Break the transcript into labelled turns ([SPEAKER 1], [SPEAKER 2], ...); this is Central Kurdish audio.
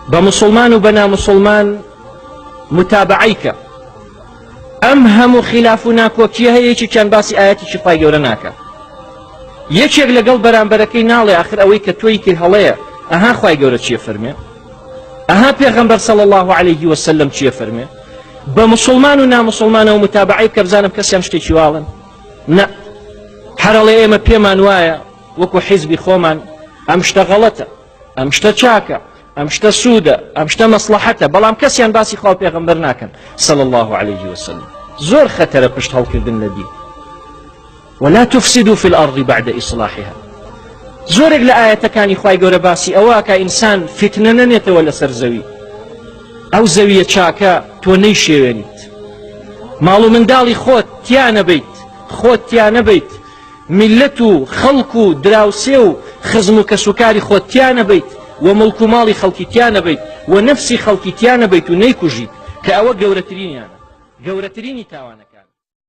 [SPEAKER 1] بمسلمان وبنا مسلمان متابعيك أمهم خلافنا كوكيها يكي كان باسي آياتي شفاي جورناك يكيك لقل برانبركي نالي آخر أويك تويكي هليا أها خواي جورة چي فرمي أها پیغمبر صلى الله عليه وسلم چي فرمي بمسلمان ونا مسلمان ومتابعيك بزانم كسيام شتي چوالن نا حرالي ايما بيمان وايا وكو حزبي خومان امشتا غلطة امشتا چاكا امشتا سودة امشتا مصلحة بلام كسيان باسي خواه پیغمبر ناكن صلى الله عليه وسلم زور خطر پشت هاو كردن لدي ولا تفسدوا في الأرض بعد إصلاحها زورك لآية كاني خواهي قورة باسي أواكا إنسان فتنة ننيت ولا سرزوي أو زوية چاكا تو نيشيوينيت مالو من دالي خوت تيانا بيت خوت تيانا بيت ملتو خلقو دراوسيو خزمو كسوكاري خوت تيانا بيت وملكو مالي خلقي تيانا بيت ونفسي خلقي تيانا بيت ونيكو جيت كأوا قورة تريني أنا قورة تريني تاوانك